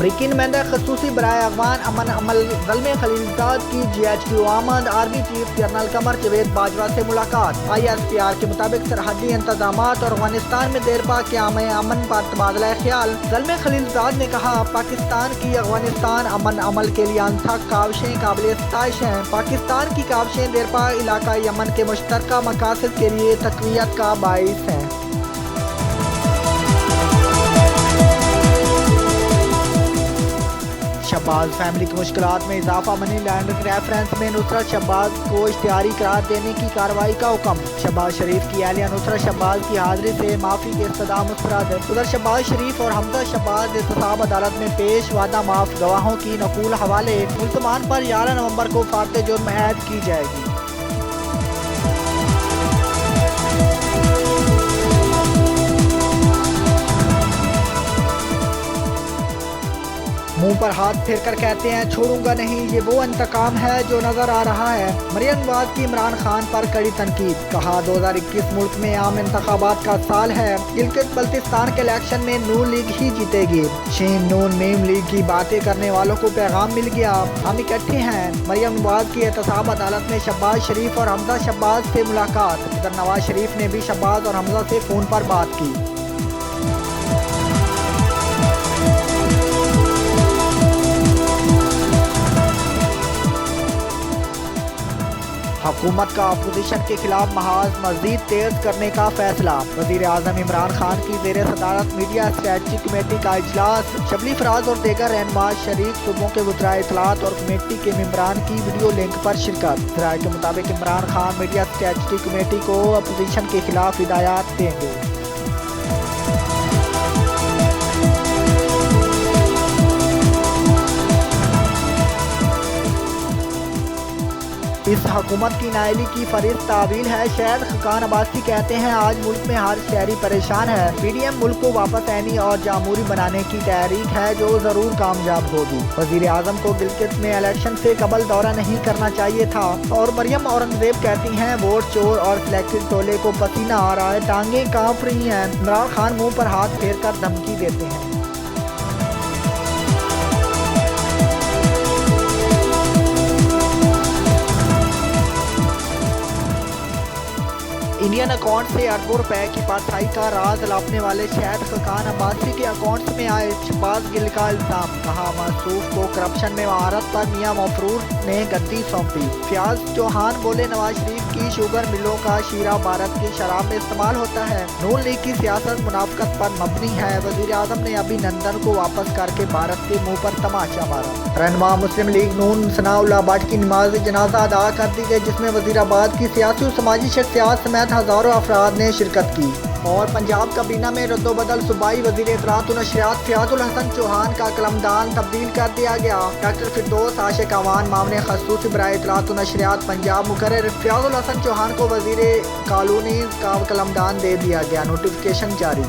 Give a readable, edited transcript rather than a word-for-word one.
अमरीकी नुमाइंदा खसूसी बराए अफगान अमन अमल ज़ल्मे खलीलजाद की GHQ आमद। Army chief general Qamar Javed Bajwa से मुलाकात। ISPR के मुताबिक सरहदी इंतजाम और अफगानिस्तान में देरपा क़याम अमन पर तबादला ख्याल। ज़ल्मे खलीलजाद ने कहा, पाकिस्तान की अफगानिस्तान अमन अमल के लिए अनथक काविशें काबिल सताइश हैं। पाकिस्तान की काविशें देरपा इलाका यमन के मुश्तरका मकासद के लिए तक़वियत का बाइस हैं। शहबाज फैमिली की मुश्किलात में इजाफा। मनी लॉन्ड्रिंग रेफरेंस में नुसरत शहबाज को इश्तिहारी करार देने की कार्रवाई का हुक्म। शहबाज शरीफ की अहलिया नुसरत शहबाज की हाजिरी से माफ़ी के इस्तदा मुस्तरद। उधर शहबाज शरीफ और हमजा शहबाज एहतसाब अदालत में पेश। वादा माफ गवाहों की नकूल हवाले। मुल्ज़मान पर 11 नवंबर को फाक़े जुर्म ऐद की जाएगी। मुंह पर हाथ फेर कर कहते हैं छोड़ूंगा नहीं, ये वो इंतकाम है जो नजर आ रहा है। मरियम नवाज की इमरान खान पर कड़ी तनकीद। कहा, 2021 मुल्क में आम इंतखाबात का साल है। गिलगित बल्तिस्तान के इलेक्शन में नून लीग ही जीतेगी। शीन नून मीम लीग की बातें करने वालों को पैगाम मिल गया, हम इकट्ठे हैं। मरियम नवाज की एहतसाब अदालत में शहबाज शरीफ और हमजा शहबाज से मुलाकात। उधर नवाज शरीफ ने भी शहबाज और हमजा से फोन पर बात की। हुकूमत का अपोजिशन के खिलाफ महाज मज़ीद तेज करने का फैसला। वज़ीर आज़म इमरान खान की ज़ेर सदारत मीडिया स्ट्रेटजी कमेटी का इजलास। शबली फराज और दीगर रहनुमा शरीक सूबों के वज़राए इत्तलात और कमेटी के मेंबरान की वीडियो लिंक पर शिरकत। ज़राए के मुताबिक Imran Khan media strategy committee को अपोजिशन के खिलाफ हिदायत देंगे। इस हुकूमत की नाअहली की फरिश्त तावील है। शहद खान अब्बासी कहते हैं, आज मुल्क में हर शहरी परेशान है। PDM मुल्क को वापस आनी और जामूरी बनाने की तहरीक है जो जरूर कामयाब होगी। वजीर आजम को गिलगित में इलेक्शन से कबल दौरा नहीं करना चाहिए था। और मरियम औरंगजेब कहती हैं, वोट चोर और सिलेक्टेड टोले को पसीना आ रहा है, टांगे कांप रही हैं। इमरान खान मुंह पर हाथ फेर कर धमकी देते हैं। इंडियन अकाउंट से अरबों रुपए की पासाई का राज लापने वाले शहद खान अब्बासी के अकाउंट्स में आए शहबाज गिल का इल्जाम। कहा, मसूफ को करप्शन में महारत पर मियां मफरूर ने गद्दी सौंपी। फयाज चौहान बोले, नवाज शरीफ की शुगर मिलों का शीरा भारत की शराब में इस्तेमाल होता है। नून लीग की सियासत मुनाफकत पर मबनी है। वजीर आजम ने अभिनंदन को वापस करके भारत के मुंह पर तमाचा मारा। रहनुमा मुस्लिम लीग नून सनाउल्लाह भट्ट की नमाज जनाजा अदा कर दी गई, जिसमें वजीराबाद की सियासी और समाजी शख्सियात समेत हजारों अफराद ने शिरकत की। और पंजाब काबीना में रद्दोबदल। सूबाई वजीर इत्तलात व नशरियात फयाजुल हसन चौहान का कलमदान तब्दील कर दिया गया। डॉक्टर फिरदौस आशिक अवान मामले खसूसी बराए इत्तलात व नशरियात पंजाब मुकर्रर फयाजुल हसन चौहान को वजीर कॉलोनी का कलमदान दे दिया गया। नोटिफिकेशन जारी।